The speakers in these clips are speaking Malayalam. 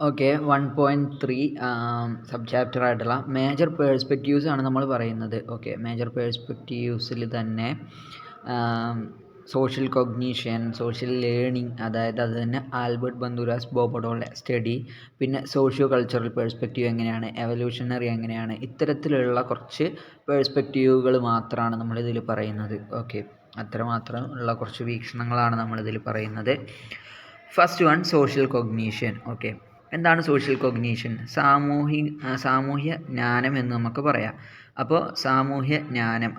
ഓക്കെ. 1.3 സബ് ചാപ്റ്റർ ആയിട്ടുള്ള മേജർ പേഴ്സ്പെക്റ്റീവ്സ് ആണ് നമ്മൾ പറയുന്നത്. ഓക്കെ. മേജർ പേഴ്സ്പെക്റ്റീവ്സിൽ തന്നെ സോഷ്യൽ കൊഗ്നീഷൻ, സോഷ്യൽ ലേണിംഗ്, അതായത് അത് തന്നെ ആൽബർട്ട് ബന്ദുരാസ് ബോബഡോളുടെ സ്റ്റഡി, പിന്നെ സോഷ്യോ കൾച്ചറൽ പേഴ്സ്പെക്റ്റീവ് എങ്ങനെയാണ്, എവല്യൂഷണറി എങ്ങനെയാണ്, ഇത്തരത്തിലുള്ള കുറച്ച് പേഴ്സ്പെക്റ്റീവുകൾ മാത്രമാണ് നമ്മളിതിൽ പറയുന്നത്. ഓക്കെ. അത്രമാത്രം ഉള്ള കുറച്ച് വീക്ഷണങ്ങളാണ് നമ്മളിതിൽ പറയുന്നത്. First one, social cognition. Okay. എന്താണ് സോഷ്യൽ കൊഗ്നീഷൻ? സാമൂഹ്യ ജ്ഞാനം എന്ന് നമുക്ക് പറയാം. അപ്പോൾ സാമൂഹ്യ ജ്ഞാനം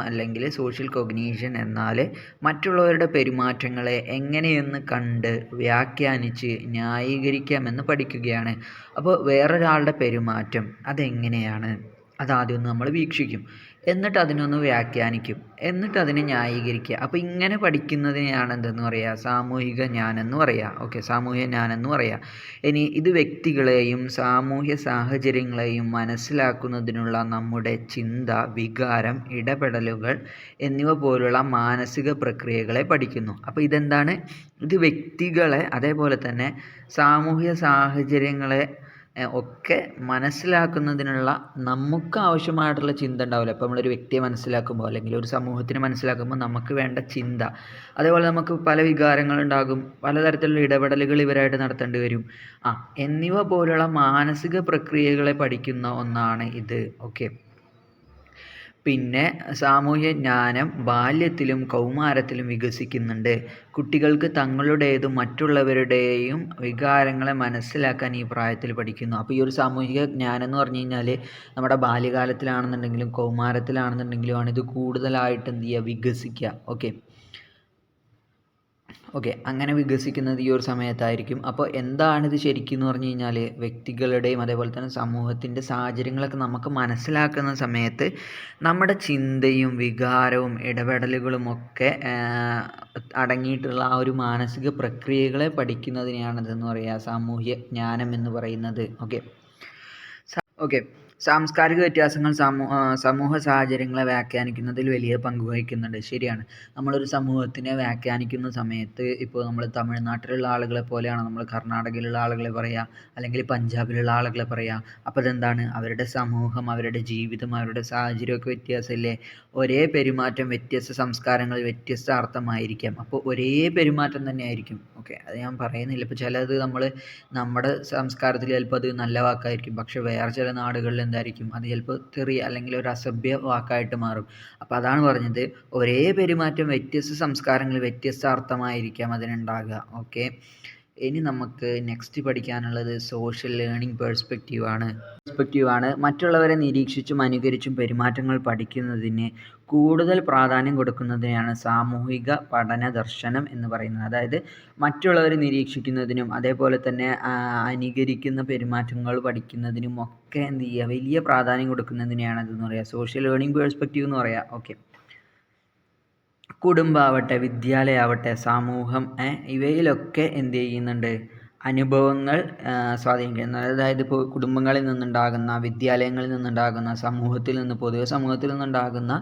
അല്ലെങ്കിൽ സോഷ്യൽ കൊഗ്നീഷൻ എന്നാൽ മറ്റുള്ളവരുടെ പെരുമാറ്റങ്ങളെ എങ്ങനെയെന്ന് കണ്ട് വ്യാഖ്യാനിച്ച് ന്യായീകരിക്കാമെന്ന് പഠിക്കുകയാണ്. അപ്പോൾ വേറൊരാളുടെ പെരുമാറ്റം അതെങ്ങനെയാണ്, അതാദ്യം നമ്മൾ വീക്ഷിക്കും, എന്നിട്ട് അതിനൊന്ന് വ്യാഖ്യാനിക്കും, എന്നിട്ട് അതിനെ ന്യായീകരിക്കുക. അപ്പോൾ ഇങ്ങനെ പഠിക്കുന്നതിനെയാണ് എന്തെന്ന് പറയുക? സാമൂഹിക ജ്ഞാനെന്ന് പറയുക. ഓക്കെ. സാമൂഹ്യ ജ്ഞാനെന്ന് പറയുക. ഇനി ഇത് വ്യക്തികളെയും സാമൂഹ്യ സാഹചര്യങ്ങളെയും മനസ്സിലാക്കുന്നതിനുള്ള നമ്മുടെ ചിന്ത, വികാരം, ഇടപെടലുകൾ എന്നിവ പോലുള്ള മാനസിക പ്രക്രിയകളെ പഠിക്കുന്നു. അപ്പോൾ ഇതെന്താണ്? ഇത് വ്യക്തികളെ അതേപോലെ തന്നെ സാമൂഹ്യ സാഹചര്യങ്ങളെ ഒക്കെ മനസ്സിലാക്കുന്നതിനുള്ള നമുക്ക് ആവശ്യമായിട്ടുള്ള ചിന്ത ഉണ്ടാവില്ല. ഇപ്പോൾ നമ്മളൊരു വ്യക്തിയെ മനസ്സിലാക്കുമ്പോൾ അല്ലെങ്കിൽ ഒരു സമൂഹത്തിനെ മനസ്സിലാക്കുമ്പോൾ നമുക്ക് വേണ്ട ചിന്ത, അതേപോലെ നമുക്ക് പല വികാരങ്ങളുണ്ടാകും, പലതരത്തിലുള്ള ഇടപെടലുകൾ ഇവരായിട്ട് നടത്തേണ്ടി വരും, എന്നിവ പോലുള്ള മാനസിക പ്രക്രിയകളെ പഠിക്കുന്ന ഒന്നാണ് ഇത്. ഓക്കെ. പിന്നെ സാമൂഹ്യ ജ്ഞാനം ബാല്യത്തിലും കൗമാരത്തിലും വികസിക്കുന്നുണ്ട്. കുട്ടികൾക്ക് തങ്ങളുടേതും മറ്റുള്ളവരുടെയും വികാരങ്ങളെ മനസ്സിലാക്കാൻ ഈ പ്രായത്തിൽ പഠിക്കുന്നു. അപ്പോൾ ഈ ഒരു സാമൂഹിക ജ്ഞാനം എന്ന് പറഞ്ഞു കഴിഞ്ഞാൽ നമ്മുടെ ബാല്യകാലത്തിലാണെന്നുണ്ടെങ്കിലും കൗമാരത്തിലാണെന്നുണ്ടെങ്കിലും ആണ് ഇത് കൂടുതലായിട്ട് എന്ത് ചെയ്യുക? വികസിക്കുക. ഓക്കെ. അങ്ങനെ വികസിക്കുന്നത് ഈ ഒരു സമയത്തായിരിക്കും. അപ്പോൾ എന്താണിത് ശരിക്കും എന്ന് പറഞ്ഞു കഴിഞ്ഞാൽ വ്യക്തികളുടെയും അതേപോലെ തന്നെ സമൂഹത്തിൻ്റെ സാഹചര്യങ്ങളൊക്കെ നമുക്ക് മനസ്സിലാക്കുന്ന സമയത്ത് നമ്മുടെ ചിന്തയും വികാരവും ഇടപെടലുകളും ഒക്കെ അടങ്ങിയിട്ടുള്ള ആ ഒരു മാനസിക പ്രക്രിയകളെ പഠിക്കുന്നതിനെയാണിതെന്ന് പറയുക സാമൂഹ്യ ജ്ഞാനം എന്ന് പറയുന്നത്. ഓക്കെ. സാംസ്കാരിക വ്യത്യാസങ്ങൾ സമൂഹ സാഹചര്യങ്ങളെ വ്യാഖ്യാനിക്കുന്നതിൽ വലിയ പങ്ക് വഹിക്കുന്നുണ്ട്. ശരിയാണ്. നമ്മളൊരു സമൂഹത്തിനെ വ്യാഖ്യാനിക്കുന്ന സമയത്ത് ഇപ്പോൾ നമ്മൾ തമിഴ്നാട്ടിലുള്ള ആളുകളെ പോലെയാണ് നമ്മൾ കർണാടകയിലുള്ള ആളുകളെ പറയുക, അല്ലെങ്കിൽ പഞ്ചാബിലുള്ള ആളുകളെ പറയുക. അപ്പോൾ അതെന്താണ്? അവരുടെ സമൂഹം, അവരുടെ ജീവിതം, അവരുടെ സാഹചര്യമൊക്കെ വ്യത്യാസമില്ലേ? ഒരേ പെരുമാറ്റം വ്യത്യസ്ത സംസ്കാരങ്ങളിൽ വ്യത്യസ്ത അർത്ഥമായിരിക്കാം. അപ്പോൾ ഒരേ പെരുമാറ്റം തന്നെ ആയിരിക്കും. ഓക്കെ. അത് ഞാൻ പറയുന്നില്ല. ഇപ്പോൾ ചിലത് നമ്മുടെ സംസ്കാരത്തിൽ ചിലപ്പോൾ അത് നല്ല വാക്കായിരിക്കും, പക്ഷേ വേറെ ചില നാടുകളിൽ എന്തായിരിക്കും അത് ചിലപ്പോൾ തെറി അല്ലെങ്കിൽ ഒരു അസഭ്യ വാക്കായിട്ട് മാറും. അപ്പോൾ അതാണ് പറഞ്ഞത്, ഒരേ പെരുമാറ്റം വ്യത്യസ്ത സംസ്കാരങ്ങളിൽ വ്യത്യസ്ത അർത്ഥമായിരിക്കാം അതിനുണ്ടാകുക. ഓക്കെ. ഇനി നമുക്ക് നെക്സ്റ്റ് പഠിക്കാനുള്ളത് സോഷ്യൽ ലേണിംഗ് പേഴ്സ്പെക്റ്റീവാണ്. മറ്റുള്ളവരെ നിരീക്ഷിച്ചും അനുകരിച്ചും പെരുമാറ്റങ്ങൾ പഠിക്കുന്നതിന് കൂടുതൽ പ്രാധാന്യം കൊടുക്കുന്നതിനെയാണ് സാമൂഹിക പഠന ദർശനം എന്ന് പറയുന്നത്. അതായത് മറ്റുള്ളവരെ നിരീക്ഷിക്കുന്നതിനും അതേപോലെ തന്നെ അനുകരിക്കുന്ന പെരുമാറ്റങ്ങൾ പഠിക്കുന്നതിനും ഒക്കെ എന്ത് ചെയ്യുക? വലിയ പ്രാധാന്യം കൊടുക്കുന്നതിനെയാണ് ഇതെന്ന് പറയുക സോഷ്യൽ ലേണിംഗ് പേഴ്സ്പെക്റ്റീവ് എന്ന് പറയുക. ഓക്കെ. കുടുംബമാവട്ടെ, വിദ്യാലയമാവട്ടെ, സമൂഹം, ഇവയിലൊക്കെ എന്ത് ചെയ്യുന്നുണ്ട്? അനുഭവങ്ങൾ സ്വാധീനിക്കുന്നത്. അതായത് ഇപ്പോൾ കുടുംബങ്ങളിൽ നിന്നുണ്ടാകുന്ന, വിദ്യാലയങ്ങളിൽ നിന്നുണ്ടാകുന്ന, പൊതുവെ സമൂഹത്തിൽ നിന്നുണ്ടാകുന്ന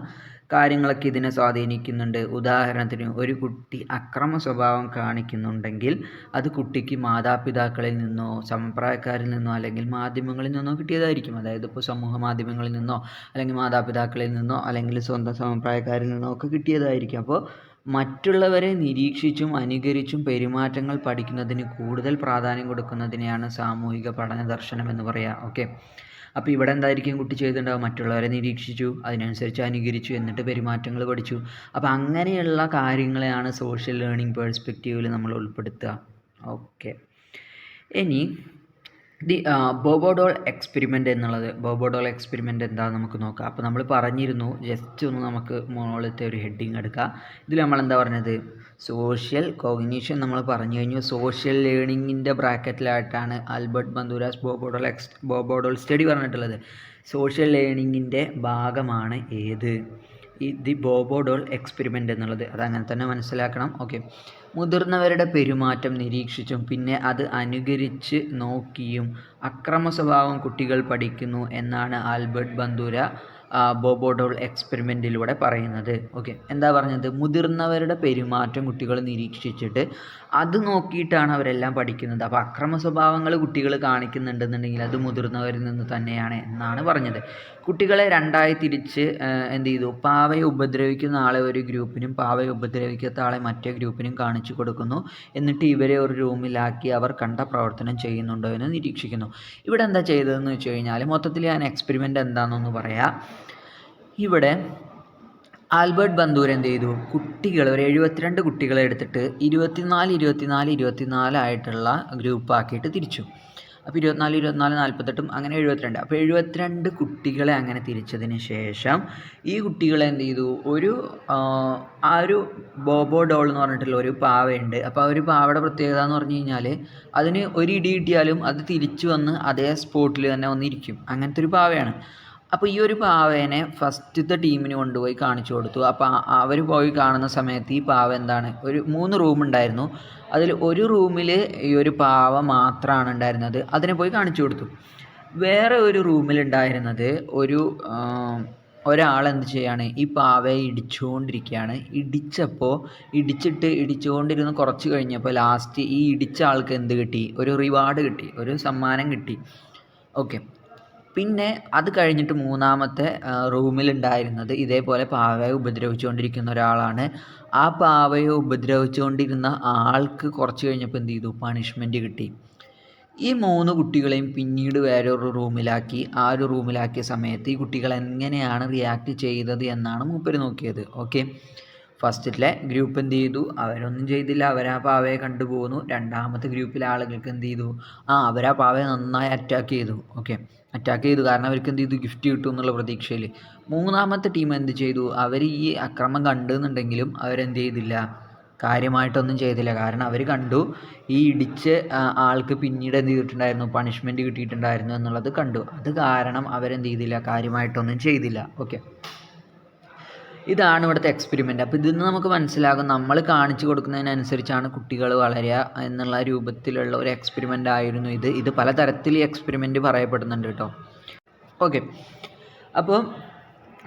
കാര്യങ്ങളൊക്കെ ഇതിനെ സ്വാധീനിക്കുന്നുണ്ട്. ഉദാഹരണത്തിന് ഒരു കുട്ടി അക്രമ സ്വഭാവം കാണിക്കുന്നുണ്ടെങ്കിൽ അത് കുട്ടിക്ക് മാതാപിതാക്കളിൽ നിന്നോ സമപ്രായക്കാരിൽ നിന്നോ അല്ലെങ്കിൽ മാധ്യമങ്ങളിൽ നിന്നോ കിട്ടിയതായിരിക്കും. അതായത് ഇപ്പോൾ സമൂഹ മാധ്യമങ്ങളിൽ നിന്നോ അല്ലെങ്കിൽ മാതാപിതാക്കളിൽ നിന്നോ അല്ലെങ്കിൽ സ്വന്തം സമപ്രായക്കാരിൽ നിന്നോ ഒക്കെ കിട്ടിയതായിരിക്കും. അപ്പോൾ മറ്റുള്ളവരെ നിരീക്ഷിച്ചും അനുകരിച്ചും പെരുമാറ്റങ്ങൾ പഠിക്കുന്നതിന് കൂടുതൽ പ്രാധാന്യം കൊടുക്കുന്നതിനെയാണ് സാമൂഹിക പഠന ദർശനം എന്ന് പറയുക. ഓക്കെ. അപ്പോൾ ഇവിടെ എന്തായിരിക്കും കുട്ടി ചെയ്തിട്ടുണ്ടാവുക? മറ്റുള്ളവരെ നിരീക്ഷിച്ചു, അതിനനുസരിച്ച് അനുകരിച്ചു, എന്നിട്ട് പെരുമാറ്റങ്ങൾ പഠിച്ചു. അപ്പോൾ അങ്ങനെയുള്ള കാര്യങ്ങളെയാണ് സോഷ്യൽ ലേണിംഗ് പേഴ്സ്പെക്റ്റീവിൽ നമ്മൾ ഉൾപ്പെടുത്തുക. ഓക്കെ. ഇനി ബോബോഡോൾ എക്സ്പെരിമെൻ്റ് എന്താണെന്ന് നമുക്ക് നോക്കാം. അപ്പോൾ നമ്മൾ പറഞ്ഞിരുന്നു, ജസ്റ്റ് ഒന്ന് നമുക്ക് മുകളിലത്തെ ഒരു ഹെഡിങ് എടുക്കാം. ഇതിൽ നമ്മൾ എന്താ പറഞ്ഞത്? സോഷ്യൽ കോഗ്നിഷൻ നമ്മൾ പറഞ്ഞു കഴിഞ്ഞു. സോഷ്യൽ ലേണിങ്ങിൻ്റെ ബ്രാക്കറ്റിലായിട്ടാണ് ആൽബർട്ട് ബന്ദുരാസ് ബോബോഡോൾ സ്റ്റഡി പറഞ്ഞിട്ടുള്ളത്. സോഷ്യൽ ലേണിങ്ങിൻ്റെ ഭാഗമാണ് ഏത്? ദി ബോബോഡോൾ എക്സ്പെരിമെൻ്റ് എന്നുള്ളത്. അതങ്ങനെ തന്നെ മനസ്സിലാക്കണം. ഓക്കെ. മുതിർന്നവരുടെ പെരുമാറ്റം നിരീക്ഷിച്ചും പിന്നെ അത് അനുകരിച്ച് നോക്കിയും അക്രമ സ്വഭാവം കുട്ടികൾ പഠിക്കുന്നു എന്നാണ് ആൽബർട്ട് ബന്ദുര ബോബോഡോൾ എക്സ്പെരിമെൻറ്റിലൂടെ പറയുന്നത്. ഓക്കെ, എന്താ പറഞ്ഞത്? മുതിർന്നവരുടെ പെരുമാറ്റം കുട്ടികൾ നിരീക്ഷിച്ചിട്ട് അത് നോക്കിയിട്ടാണ് അവരെല്ലാം പഠിക്കുന്നത്. അപ്പോൾ അക്രമ സ്വഭാവങ്ങൾ കുട്ടികൾ കാണിക്കുന്നുണ്ടെന്നുണ്ടെങ്കിൽ അത് മുതിർന്നവരിൽ നിന്ന് തന്നെയാണ് എന്നാണ് പറഞ്ഞത്. കുട്ടികളെ രണ്ടായി തിരിച്ച് എന്ത് ചെയ്തു? പാവയെ ഉപദ്രവിക്കുന്ന ആളെ ഒരു ഗ്രൂപ്പിനും പാവയെ ഉപദ്രവിക്കാത്ത ആളെ മറ്റേ ഗ്രൂപ്പിനും കാണിച്ചു കൊടുക്കുന്നു. എന്നിട്ട് ഇവരെ ഒരു റൂമിലാക്കി അവർ കണ്ട പ്രവർത്തനം ചെയ്യുന്നുണ്ടോ എന്ന് നിരീക്ഷിക്കുന്നു. ഇവിടെ എന്താ ചെയ്തതെന്ന് വെച്ച് കഴിഞ്ഞാൽ, മൊത്തത്തിൽ ഞാൻ എക്സ്പെരിമെൻ്റ് എന്താണെന്നൊന്ന് പറയാം. ഇവിടെ ആൽബർട്ട് ബന്ദൂർ എന്ത് ചെയ്തു? കുട്ടികൾ ഒരു 72 കുട്ടികളെ എടുത്തിട്ട് 24 ആയിട്ടുള്ള ഗ്രൂപ്പാക്കിയിട്ട് തിരിച്ചു. അപ്പോൾ 24 48 അങ്ങനെ 72. അപ്പോൾ 72 കുട്ടികളെ അങ്ങനെ തിരിച്ചതിന് ശേഷം ഈ കുട്ടികളെ എന്ത് ചെയ്തു? ആ ഒരു ബോബോ ഡോൾ എന്ന് പറഞ്ഞിട്ടുള്ള ഒരു പാവയുണ്ട്. അപ്പോൾ ആ ഒരു പാവയുടെ പ്രത്യേകത എന്ന് പറഞ്ഞു കഴിഞ്ഞാൽ അതിന് ഒരു ഇടി കിട്ടിയാലും അത് തിരിച്ചു വന്ന് അതേ സ്പോട്ടിൽ തന്നെ വന്നിരിക്കും. അങ്ങനത്തെ ഒരു പാവയാണ്. അപ്പോൾ ഈ ഒരു പാവേനെ ഫസ്റ്റത്തെ ടീമിന് കൊണ്ടുപോയി കാണിച്ചു കൊടുത്തു. അപ്പോൾ അവർ പോയി കാണുന്ന സമയത്ത് ഈ പാവ എന്താണ്, 3 റൂമുണ്ടായിരുന്നു. അതിൽ ഒരു റൂമിൽ ഈ ഒരു പാവ മാത്രമാണ് ഉണ്ടായിരുന്നത്. അതിനെ പോയി കാണിച്ചു കൊടുത്തു. വേറെ ഒരു റൂമിലുണ്ടായിരുന്നത് ഒരാളെന്ത് ചെയ്യാണ്? ഈ പാവയെ ഇടിച്ചുകൊണ്ടിരിക്കുകയാണ്. ഇടിച്ചുകൊണ്ടിരുന്ന് കുറച്ച് കഴിഞ്ഞപ്പോൾ ലാസ്റ്റ് ഈ ഇടിച്ച ആൾക്ക് എന്ത് കിട്ടി? ഒരു റിവാർഡ് കിട്ടി, ഒരു സമ്മാനം കിട്ടി. ഓക്കെ, പിന്നെ അത് കഴിഞ്ഞിട്ട് മൂന്നാമത്തെ റൂമിലുണ്ടായിരുന്നത് ഇതേപോലെ പാവയെ ഉപദ്രവിച്ചുകൊണ്ടിരിക്കുന്ന ഒരാളാണ്. ആ പാവയെ ഉപദ്രവിച്ചുകൊണ്ടിരുന്ന ആൾക്ക് കുറച്ച് കഴിഞ്ഞപ്പോൾ എന്ത് ചെയ്തു? പണിഷ്മെൻറ്റ് കിട്ടി. ഈ 3 കുട്ടികളെയും പിന്നീട് വേറൊരു റൂമിലാക്കി. ആ ഒരു റൂമിലാക്കിയ സമയത്ത് ഈ കുട്ടികൾ എങ്ങനെയാണ് റിയാക്ട് ചെയ്തത് എന്നാണ് മൂപ്പര് നോക്കിയത്. ഓക്കെ, ഫസ്റ്റിലെ ഗ്രൂപ്പ് എന്ത് ചെയ്തു? അവരൊന്നും ചെയ്തില്ല, അവരാ പാവയെ കണ്ടുപോകുന്നു. രണ്ടാമത്തെ ഗ്രൂപ്പിലെ ആളുകൾക്ക് എന്ത് ചെയ്തു? അവരാ പാവയെ നന്നായി അറ്റാക്ക് ചെയ്തു. ഓക്കെ, അറ്റാക്ക് ചെയ്തു, കാരണം അവർക്ക് എന്ത് ചെയ്തു? ഗിഫ്റ്റ് കിട്ടും എന്നുള്ള പ്രതീക്ഷയിൽ. മൂന്നാമത്തെ ടീം എന്ത് ചെയ്തു? അവർ ഈ അക്രമം കണ്ടെന്നുണ്ടെങ്കിലും അവരെന്ത് ചെയ്തില്ല? കാര്യമായിട്ടൊന്നും ചെയ്തില്ല. കാരണം അവർ കണ്ടു ഈ ഇടിച്ച ആൾക്ക് പിന്നീട് എന്ത് ചെയ്തിട്ടുണ്ടായിരുന്നു? പണിഷ്മെൻറ്റ് കിട്ടിയിട്ടുണ്ടായിരുന്നു എന്നുള്ളത് കണ്ടു. അത് കാരണം അവരെന്ത് ചെയ്തില്ല? കാര്യമായിട്ടൊന്നും ചെയ്തില്ല. ഓക്കെ, ഇതാണ് ഇവിടുത്തെ എക്സ്പെരിമെൻ്റ്. അപ്പോൾ ഇതിൽ നിന്ന് നമുക്ക് മനസ്സിലാകും, നമ്മൾ കാണിച്ചു കൊടുക്കുന്നതിനനുസരിച്ചാണ് കുട്ടികൾ വളരുക എന്നുള്ള രൂപത്തിലുള്ള ഒരു എക്സ്പെരിമെൻ്റ് ആയിരുന്നു ഇത്. ഇത് പലതരത്തിൽ ഈ എക്സ്പെരിമെൻ്റ് പറയപ്പെടുന്നുണ്ട് കേട്ടോ. ഓക്കെ, അപ്പോൾ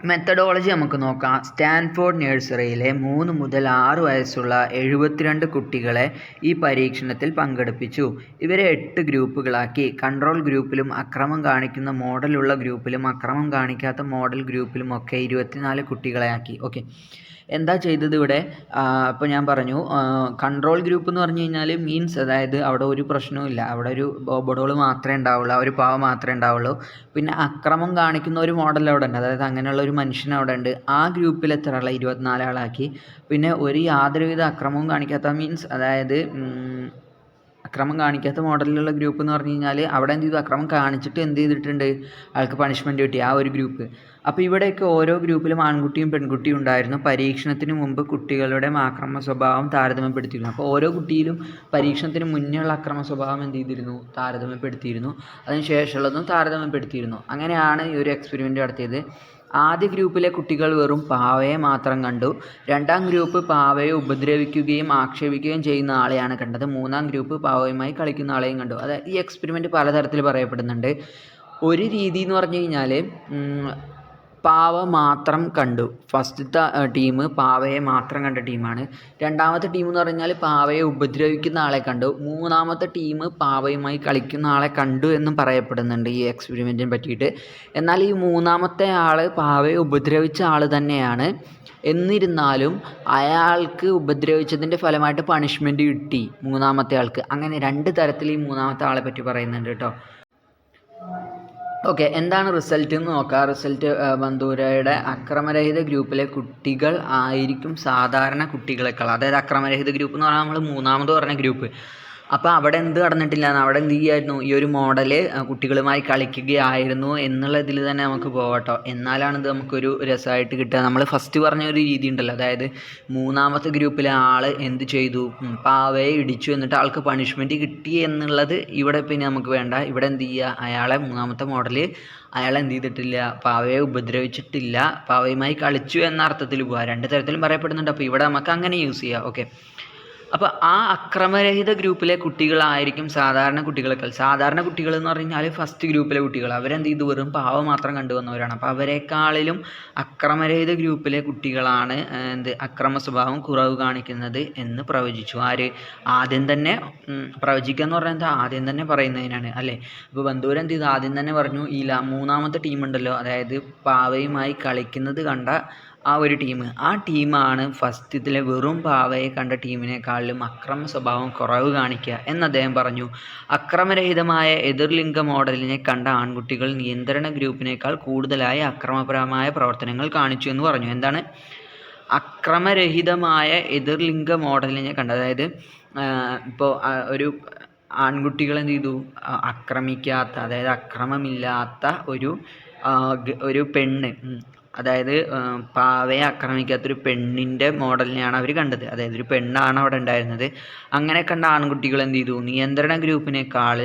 മെത്തഡോളജി നമുക്ക് നോക്കാം. സ്റ്റാൻഫോർഡ് നഴ്സറിയിലെ 3 മുതൽ 6 വയസ്സുള്ള 72 കുട്ടികളെ ഈ പരീക്ഷണത്തിൽ പങ്കെടുപ്പിച്ചു. ഇവരെ 8 ഗ്രൂപ്പുകളാക്കി. കൺട്രോൾ ഗ്രൂപ്പിലും അക്രമം കാണിക്കുന്ന മോഡലുള്ള ഗ്രൂപ്പിലും അക്രമം കാണിക്കാത്ത മോഡൽ ഗ്രൂപ്പിലും ഒക്കെ 24 കുട്ടികളെ ആക്കി. ഓക്കെ, എന്താ ചെയ്തത് ഇവിടെ? ഇപ്പോൾ ഞാൻ പറഞ്ഞു, കൺട്രോൾ ഗ്രൂപ്പ് എന്ന് പറഞ്ഞു കഴിഞ്ഞാൽ മീൻസ്, അതായത് അവിടെ ഒരു പ്രശ്നവും അവിടെ ഒരു ബോബോഡോൾ മാത്രമേ ഉണ്ടാവുള്ളൂ, ഒരു പാവ മാത്രമേ ഉണ്ടാവുള്ളൂ. പിന്നെ അക്രമം കാണിക്കുന്ന ഒരു മോഡൽ അവിടെ ഉണ്ട്, അതായത് അങ്ങനെയുള്ള ഒരു മനുഷ്യൻ അവിടെ ഉണ്ട്. ആ ഗ്രൂപ്പിൽ എത്ര ആളാണ്? 24 ആളാക്കി. പിന്നെ യാതൊരുവിധ അക്രമവും കാണിക്കാത്ത മീൻസ്, അതായത് അക്രമം കാണിക്കാത്ത മോഡലിലുള്ള ഗ്രൂപ്പ് എന്ന് പറഞ്ഞു കഴിഞ്ഞാൽ അവിടെ എന്ത് ചെയ്തു? അക്രമം കാണിച്ചിട്ട് എന്ത് ചെയ്തിട്ടുണ്ട്? അയാൾക്ക് പണിഷ്മെൻറ്റ് കിട്ടി, ആ ഒരു ഗ്രൂപ്പ്. അപ്പോൾ ഇവിടെയൊക്കെ ഓരോ ഗ്രൂപ്പിലും ആൺകുട്ടിയും പെൺകുട്ടിയും ഉണ്ടായിരുന്നു. പരീക്ഷണത്തിന് മുമ്പ് കുട്ടികളുടെ അക്രമ സ്വഭാവം താരതമ്യപ്പെടുത്തിയിരുന്നു. അപ്പോൾ ഓരോ കുട്ടിയിലും പരീക്ഷണത്തിന് മുന്നേ ഉള്ള അക്രമ സ്വഭാവം എന്ത് ചെയ്തിരുന്നു? താരതമ്യപ്പെടുത്തിയിരുന്നു. അതിന് ശേഷമുള്ളതും താരതമ്യപ്പെടുത്തിയിരുന്നു. അങ്ങനെയാണ് ഈ ഒരു എക്സ്പെരിമെൻ്റ് നടത്തിയത്. ആദ്യ ഗ്രൂപ്പിലെ കുട്ടികൾ വെറും പാവയെ മാത്രം കണ്ടു. രണ്ടാം ഗ്രൂപ്പ് പാവയെ ഉപദ്രവിക്കുകയും ആക്ഷേപിക്കുകയും ചെയ്യുന്ന ആളെയാണ് കണ്ടത്. മൂന്നാം ഗ്രൂപ്പ് പാവയുമായി കളിക്കുന്ന ആളെയും കണ്ടു. അതായത് ഈ എക്സ്പെരിമെൻ്റ് പലതരത്തിൽ പറയപ്പെടുന്നുണ്ട്. ഒരു രീതി എന്ന് പറഞ്ഞു കഴിഞ്ഞാൽ പാവ മാത്രം കണ്ടു. ഫസ്റ്റത്തെ ടീം പാവയെ മാത്രം കണ്ട ടീമാണ്. രണ്ടാമത്തെ ടീം എന്ന് പറഞ്ഞാൽ പാവയെ ഉപദ്രവിക്കുന്ന ആളെ കണ്ടു. മൂന്നാമത്തെ ടീം പാവയുമായി കളിക്കുന്ന ആളെ കണ്ടു എന്നും പറയപ്പെടുന്നുണ്ട് ഈ എക്സ്പെരിമെൻറ്റിനെ പറ്റിയിട്ട്. എന്നാൽ ഈ മൂന്നാമത്തെ ആൾ പാവയെ ഉപദ്രവിച്ച ആൾ തന്നെയാണ്. എന്നിരുന്നാലും അയാൾക്ക് ഉപദ്രവിച്ചതിൻ്റെ ഫലമായിട്ട് പണിഷ്മെൻറ്റ് കിട്ടി മൂന്നാമത്തെ ആൾക്ക്. അങ്ങനെ 2 തരത്തിൽ ഈ മൂന്നാമത്തെ ആളെ പറ്റി പറയുന്നുണ്ട് കേട്ടോ. ഓക്കെ, എന്താണ് റിസൾട്ട് എന്ന് നോക്കാം. റിസൾട്ട് ബന്ദൂരയുടെ അക്രമരഹിത ഗ്രൂപ്പിലെ കുട്ടികൾ ആയിരിക്കും സാധാരണ കുട്ടികളെക്കാൾ, അതായത് അക്രമരഹിത ഗ്രൂപ്പ് എന്ന് പറഞ്ഞാൽ നമ്മൾ മൂന്നാമത് പറഞ്ഞ ഗ്രൂപ്പ്. അപ്പോൾ അവിടെ എന്ത് നടന്നിട്ടില്ല, അവിടെ എന്ത് ചെയ്യായിരുന്നു? ഈ ഒരു മോഡല് കുട്ടികളുമായി കളിക്കുകയായിരുന്നു എന്നുള്ള ഇതിൽ തന്നെ നമുക്ക് പോകട്ടോ. എന്നാലാണ് ഇത് നമുക്കൊരു രസമായിട്ട് കിട്ടുക. നമ്മൾ ഫസ്റ്റ് പറഞ്ഞ ഒരു രീതി ഉണ്ടല്ലോ, അതായത് മൂന്നാമത്തെ ഗ്രൂപ്പിലെ ആൾ എന്ത് ചെയ്തു? പാവയെ ഇടിച്ചു, എന്നിട്ട് ആൾക്ക് പണിഷ്മെൻറ്റ് കിട്ടി എന്നുള്ളത് ഇവിടെ പിന്നെ നമുക്ക് വേണ്ട. ഇവിടെ എന്ത് ചെയ്യുക? അയാളെ മൂന്നാമത്തെ മോഡല് അയാളെന്ത് ചെയ്തിട്ടില്ല? പാവയെ ഉപദ്രവിച്ചിട്ടില്ല, പാവയുമായി കളിച്ചു എന്ന അർത്ഥത്തിൽ പോവുക. 2 തരത്തിലും പറയപ്പെടുന്നുണ്ട്. അപ്പോൾ ഇവിടെ നമുക്ക് അങ്ങനെ യൂസ് ചെയ്യാം. ഓക്കെ, അപ്പോൾ ആ അക്രമരഹിത ഗ്രൂപ്പിലെ കുട്ടികളായിരിക്കും സാധാരണ കുട്ടികൾ എന്ന് പറഞ്ഞാൽ ഫസ്റ്റ് ഗ്രൂപ്പിലെ കുട്ടികൾ. അവരെന്ത് ചെയ്തു, വെറും പാവ മാത്രം കണ്ടുവന്നവരാണ്. അപ്പോൾ അവരെക്കാളിലും അക്രമരഹിത ഗ്രൂപ്പിലെ കുട്ടികളാണ് അക്രമ സ്വഭാവം കുറവ് കാണിക്കുന്നത് എന്ന് പ്രവചിച്ചു. ആര്? ആദ്യം തന്നെ പ്രവചിക്കുക എന്ന് പറഞ്ഞാൽ ആദ്യം തന്നെ പറയുന്നതിനാണ് അല്ലേ. അപ്പോൾ ബന്ദൂർ എന്ത് ചെയ്തു, ആദ്യം തന്നെ പറഞ്ഞു ഈ മൂന്നാമത്തെ ടീമുണ്ടല്ലോ, അതായത് പാവയുമായി കളിക്കുന്നത് കണ്ട ആ ഒരു ടീമാണ് ഫസ്റ്റത്തിലെ വെറും പാവയെ കണ്ട ടീമിനേക്കാളിലും അക്രമ സ്വഭാവം കുറവ് കാണിക്കുക എന്ന് അദ്ദേഹം പറഞ്ഞു. അക്രമരഹിതമായ എതിർലിംഗ മോഡലിനെ കണ്ട ആൺകുട്ടികൾ നിയന്ത്രണ ഗ്രൂപ്പിനേക്കാൾ കൂടുതലായി അക്രമപരമായ പ്രവർത്തനങ്ങൾ കാണിച്ചു എന്ന് പറഞ്ഞു. എന്താണ് അക്രമരഹിതമായ എതിർലിംഗ മോഡലിനെ കണ്ട, അതായത് ഇപ്പോൾ ഒരു ആൺകുട്ടികൾ എന്ത് ചെയ്തു, ആക്രമിക്കാത്ത, അതായത് അക്രമമില്ലാത്ത ഒരു പെണ്ണ്, അതായത് പാവയെ ആക്രമിക്കാത്തൊരു പെണ്ണിൻ്റെ മോഡലിനെയാണ് അവർ കണ്ടത്. അതായത് ഒരു പെണ്ണാണ് അവിടെ ഉണ്ടായിരുന്നത്. അങ്ങനെ കണ്ട ആൺകുട്ടികൾ എന്ത് ചെയ്തു, നിയന്ത്രണ ഗ്രൂപ്പിനേക്കാൾ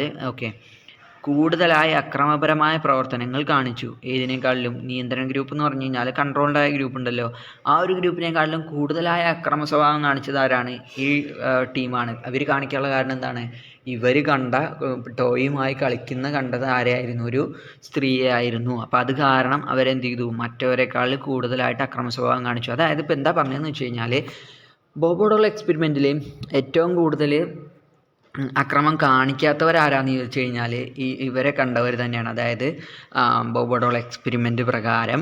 കൂടുതലായി അക്രമപരമായ പ്രവർത്തനങ്ങൾ കാണിച്ചു. ഏതിനേക്കാളിലും? നിയന്ത്രണ ഗ്രൂപ്പ് എന്ന് പറഞ്ഞു കഴിഞ്ഞാൽ കൺട്രോൾഡായ ഗ്രൂപ്പ് ഉണ്ടല്ലോ, ആ ഒരു ഗ്രൂപ്പിനേക്കാളിലും കൂടുതലായ അക്രമ സ്വഭാവം കാണിച്ചത് ആരാണ്? ഈ ടീമാണ്. അവർ കാണിക്കാനുള്ള കാരണം എന്താണ്? ഇവർ കണ്ട ടോയുമായി കണ്ടത് ആരെയായിരുന്നു? ഒരു സ്ത്രീയെ ആയിരുന്നു. അപ്പോൾ അത് കാരണം അവരെന്ത് ചെയ്തു, മറ്റവരെക്കാൾ കൂടുതലായിട്ട് അക്രമ സ്വഭാവം കാണിച്ചു. അതായത് ഇപ്പോൾ എന്താ പറഞ്ഞതെന്ന് വെച്ച് കഴിഞ്ഞാൽ, ബോബോഡോൾ എക്സ്പെരിമെൻറ്റിൽ ഏറ്റവും കൂടുതൽ അക്രമം കാണിക്കാത്തവരാരാന്ന് ചോദിച്ചു കഴിഞ്ഞാൽ ഇവരെ കണ്ടവർ തന്നെയാണ്. അതായത് ബോബോഡോൾ എക്സ്പെരിമെൻ്റ് പ്രകാരം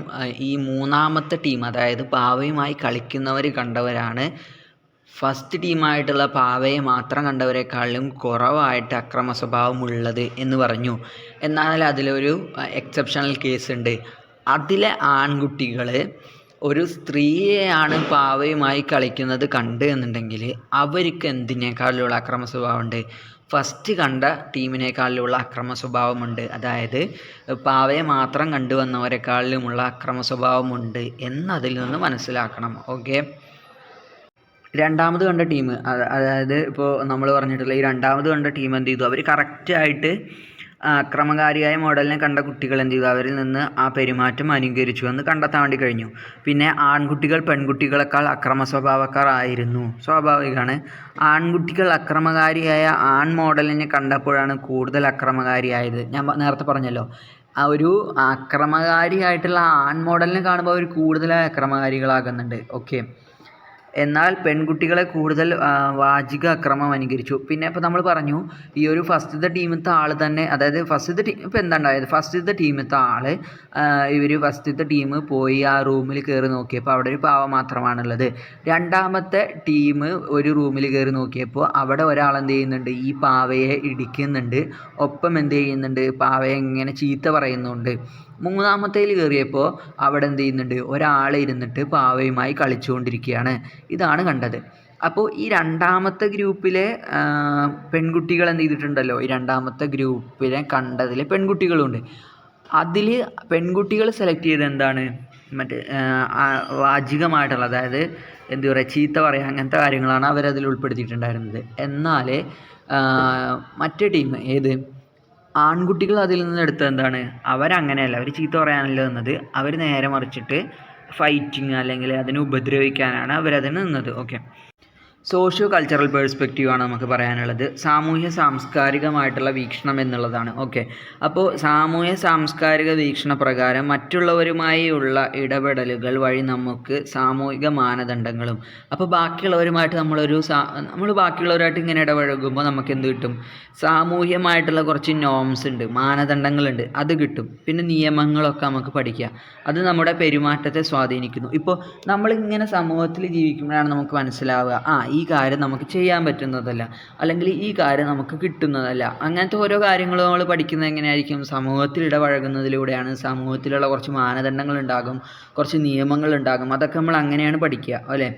ഈ മൂന്നാമത്തെ ടീം, അതായത് പാവയുമായി കളിക്കുന്നവർ കണ്ടവരാണ് ഫസ്റ്റ് ടീമായിട്ടുള്ള പാവയെ മാത്രം കണ്ടവരെക്കാളും കുറവായിട്ട് അക്രമ സ്വഭാവമുള്ളത് എന്ന് പറഞ്ഞു. എന്നാൽ അതിലൊരു എക്സെപ്ഷണൽ കേസ് ഉണ്ട്. അതിലെ ആൺകുട്ടികൾ ഒരു സ്ത്രീയെയാണ് പാവയുമായി കളിക്കുന്നത് എന്നുണ്ടെങ്കിൽ അവർക്ക് എന്തിനേക്കാളിലുള്ള അക്രമ സ്വഭാവമുണ്ട്? ഫസ്റ്റ് കണ്ട ടീമിനേക്കാളിലുള്ള അക്രമ സ്വഭാവമുണ്ട്. അതായത് പാവയെ മാത്രം കണ്ടുവന്നവരെക്കാളിലുമുള്ള അക്രമ സ്വഭാവമുണ്ട് എന്നതിൽ നിന്ന് മനസ്സിലാക്കണം. ഓക്കെ, രണ്ടാമത് കണ്ട ടീം, അതായത് ഇപ്പോൾ നമ്മൾ പറഞ്ഞിട്ടുള്ള ഈ രണ്ടാമത് കണ്ട ടീം എന്ത് ചെയ്തു, അവർ കറക്റ്റായിട്ട് അക്രമകാരിയായ മോഡലിനെ കണ്ട കുട്ടികൾ എന്ത് ചെയ്തു, അവരിൽ നിന്ന് ആ പെരുമാറ്റം അനുകരിച്ചു എന്ന് കണ്ടെത്താൻ വേണ്ടി കഴിഞ്ഞു. പിന്നെ ആൺകുട്ടികൾ പെൺകുട്ടികളെക്കാൾ അക്രമ സ്വഭാവക്കാർ ആയിരുന്നു. സ്വാഭാവികമാണ്. ആൺകുട്ടികൾ അക്രമകാരിയായ ആൺ മോഡലിനെ കണ്ടപ്പോഴാണ് കൂടുതൽ അക്രമകാരിയായത്. ഞാൻ നേരത്തെ പറഞ്ഞല്ലോ, ആ ഒരു അക്രമകാരിയായിട്ടുള്ള ആൺ മോഡലിനെ കാണുമ്പോൾ അവർ കൂടുതലായി അക്രമകാരികളാകുന്നുണ്ട്. ഓക്കെ, എന്നാൽ പെൺകുട്ടികളെ കൂടുതൽ വാചിക അക്രമം അനുകരിച്ചു. പിന്നെ ഇപ്പോൾ നമ്മൾ പറഞ്ഞു ഈ ഒരു ഫസ്റ്റത്തെ ടീമത്തെ ആൾ തന്നെ, അതായത് ഫസ്റ്റത്തെ ടീം ഇപ്പോൾ എന്താ ഉണ്ടായത്, ഫസ്റ്റത്തെ ടീമത്തെ ആൾ ഫസ്റ്റത്തെ ടീം പോയി ആ റൂമിൽ കയറി നോക്കിയപ്പോൾ അവിടെ ഒരു പാവ മാത്രമാണുള്ളത്. രണ്ടാമത്തെ ടീം ഒരു റൂമിൽ കയറി നോക്കിയപ്പോൾ അവിടെ ഒരാൾ എന്ത് ചെയ്യുന്നുണ്ട്, ഈ പാവയെ ഇടിക്കുന്നുണ്ട്, ഒപ്പം എന്ത് ചെയ്യുന്നുണ്ട്, പാവയെ ഇങ്ങനെ ചീത്ത പറയുന്നുണ്ട്. മൂന്നാമത്തേൽ കയറിയപ്പോൾ അവിടെ എന്ത് ചെയ്യുന്നുണ്ട്, ഒരാൾ ഇരുന്നിട്ട് പാവയുമായി കളിച്ചുകൊണ്ടിരിക്കുകയാണ്. ഇതാണ് കണ്ടത്. അപ്പോൾ ഈ രണ്ടാമത്തെ ഗ്രൂപ്പിലെ പെൺകുട്ടികൾ എന്ത് ചെയ്തിട്ടുണ്ടല്ലോ, ഈ രണ്ടാമത്തെ ഗ്രൂപ്പിലെ കണ്ടതിൽ പെൺകുട്ടികളുണ്ട്. അതിൽ പെൺകുട്ടികൾ സെലക്ട് ചെയ്ത് എന്താണ്, മറ്റേ വാചികമായിട്ടുള്ള, അതായത് എന്താ പറയുക, ചീത്ത പറയുക, അങ്ങനത്തെ കാര്യങ്ങളാണ് അവരതിൽ ഉൾപ്പെടുത്തിയിട്ടുണ്ടായിരുന്നത്. എന്നാൽ മറ്റേ ടീം ഏത്, ആൺകുട്ടികൾ അതിൽ നിന്ന് എടുത്തത് എന്താണ്, അവരങ്ങനെയല്ല, അവർ ചീത്ത പറയാനല്ല നിന്നത്, അവർ നേരെ മറിച്ചിട്ട് ഫൈറ്റിങ് അല്ലെങ്കിൽ അതിനെ ഉപദ്രവിക്കാനാണ് അവരതിന് നിന്നത്. ഓക്കെ, സോഷ്യോ കൾച്ചറൽ പേഴ്സ്പെക്റ്റീവാണ് നമുക്ക് പറയാനുള്ളത്. സാമൂഹ്യ സാംസ്കാരികമായിട്ടുള്ള വീക്ഷണം എന്നുള്ളതാണ്. ഓക്കെ, അപ്പോൾ സാമൂഹ്യ സാംസ്കാരിക വീക്ഷണ പ്രകാരം മറ്റുള്ളവരുമായി ഉള്ള ഇടപെടലുകൾ വഴി നമുക്ക് സാമൂഹിക മാനദണ്ഡങ്ങളും, അപ്പോൾ ബാക്കിയുള്ളവരുമായിട്ട് നമ്മൾ ബാക്കിയുള്ളവരായിട്ട് ഇങ്ങനെ ഇടപഴകുമ്പോൾ നമുക്ക് എന്ത് കിട്ടും, സാമൂഹ്യമായിട്ടുള്ള കുറച്ച് നോംസ് ഉണ്ട്, മാനദണ്ഡങ്ങളുണ്ട്, അത് കിട്ടും. പിന്നെ നിയമങ്ങളൊക്കെ നമുക്ക് പഠിക്കുക, അത് നമ്മുടെ പെരുമാറ്റത്തെ സ്വാധീനിക്കുന്നു. ഇപ്പോൾ നമ്മളിങ്ങനെ സമൂഹത്തിൽ ജീവിക്കുമ്പോഴാണ് നമുക്ക് മനസ്സിലാവുക, ഈ കാര്യം നമുക്ക് ചെയ്യാൻ പറ്റുന്നതല്ല, അല്ലെങ്കിൽ ഈ കാര്യം നമുക്ക് കിട്ടുന്നതല്ല. അങ്ങനത്തെ ഓരോ കാര്യങ്ങളും നമ്മൾ പഠിക്കുന്നത് എങ്ങനെയായിരിക്കും, സമൂഹത്തിൽ ഇടപഴകുന്നതിലൂടെയാണ്. സമൂഹത്തിലുള്ള കുറച്ച് മാനദണ്ഡങ്ങൾ ഉണ്ടാകും, കുറച്ച് നിയമങ്ങൾ ഉണ്ടാകും, അതൊക്കെ നമ്മൾ അങ്ങനെയാണ് പഠിക്കുക അല്ലേ.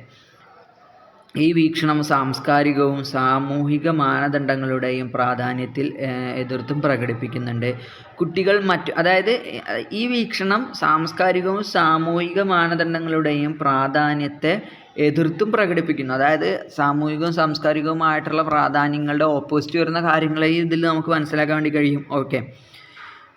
ഈ വീക്ഷണം സാംസ്കാരികവും സാമൂഹിക മാനദണ്ഡങ്ങളുടെയും പ്രാധാന്യത്തിൽ എതിർത്തും പ്രകടിപ്പിക്കുന്നുണ്ട്. കുട്ടികൾ അതായത് ഈ വീക്ഷണം സാംസ്കാരികവും സാമൂഹിക മാനദണ്ഡങ്ങളുടെയും പ്രാധാന്യത്തെ എതിർത്തും പ്രകടിപ്പിക്കുന്നു. അതായത് സാമൂഹികവും സാംസ്കാരികവുമായിട്ടുള്ള പ്രാധാന്യങ്ങളുടെ ഓപ്പോസിറ്റ് വരുന്ന കാര്യങ്ങളെ ഇതിൽ നമുക്ക് മനസ്സിലാക്കാൻ വേണ്ടി കഴിയും. ഓക്കെ,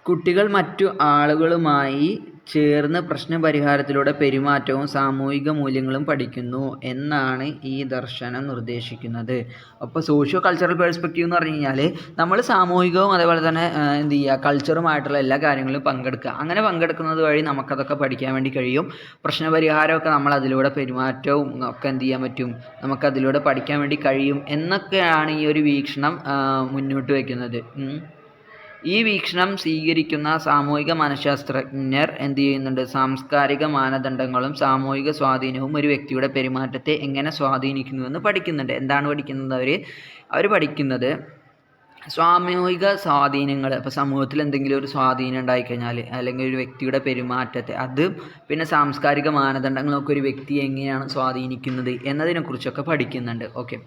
കുട്ടികൾ മറ്റു ആളുകളുമായി ചേർന്ന് പ്രശ്നപരിഹാരത്തിലൂടെ പെരുമാറ്റവും സാമൂഹിക മൂല്യങ്ങളും പഠിക്കുന്നു എന്നാണ് ഈ ദർശനം നിർദ്ദേശിക്കുന്നത്. അപ്പോൾ സോഷ്യോ കൾച്ചറൽ പേഴ്സ്പെക്റ്റീവ് എന്ന് പറഞ്ഞു കഴിഞ്ഞാൽ നമ്മൾ സാമൂഹികവും അതേപോലെ തന്നെ എന്ത് ചെയ്യുക, കൾച്ചറുമായിട്ടുള്ള എല്ലാ കാര്യങ്ങളിലും പങ്കെടുക്കുക. അങ്ങനെ പങ്കെടുക്കുന്നത് വഴി നമുക്കതൊക്കെ പഠിക്കാൻ വേണ്ടി കഴിയും. പ്രശ്നപരിഹാരമൊക്കെ നമ്മൾ അതിലൂടെ, പെരുമാറ്റവും ഒക്കെ എന്ത് ചെയ്യാൻ പറ്റും, നമുക്കതിലൂടെ പഠിക്കാൻ വേണ്ടി കഴിയും എന്നൊക്കെയാണ് ഈ ഒരു വീക്ഷണം മുന്നോട്ട് വയ്ക്കുന്നത്. ഈ വീക്ഷണം സ്വീകരിക്കുന്ന സാമൂഹിക മനഃശാസ്ത്രജ്ഞർ എന്ത് ചെയ്യുന്നുണ്ട്, സാംസ്കാരിക മാനദണ്ഡങ്ങളും സാമൂഹിക സ്വാധീനവും ഒരു വ്യക്തിയുടെ പെരുമാറ്റത്തെ എങ്ങനെ സ്വാധീനിക്കുന്നുവെന്ന് പഠിക്കുന്നുണ്ട്. എന്താണ് പഠിക്കുന്നത് അവർ പഠിക്കുന്നത് സാമൂഹിക സ്വാധീനങ്ങൾ. ഇപ്പോൾ സമൂഹത്തിൽ എന്തെങ്കിലും ഒരു സ്വാധീനം ഉണ്ടായിക്കഴിഞ്ഞാൽ, അല്ലെങ്കിൽ ഒരു വ്യക്തിയുടെ പെരുമാറ്റത്തെ, അത് പിന്നെ സാംസ്കാരിക മാനദണ്ഡങ്ങളൊക്കെ ഒരു വ്യക്തിയെ എങ്ങനെയാണ് സ്വാധീനിക്കുന്നത് എന്നതിനെക്കുറിച്ചൊക്കെ പഠിക്കുന്നുണ്ട്. ഓക്കെ,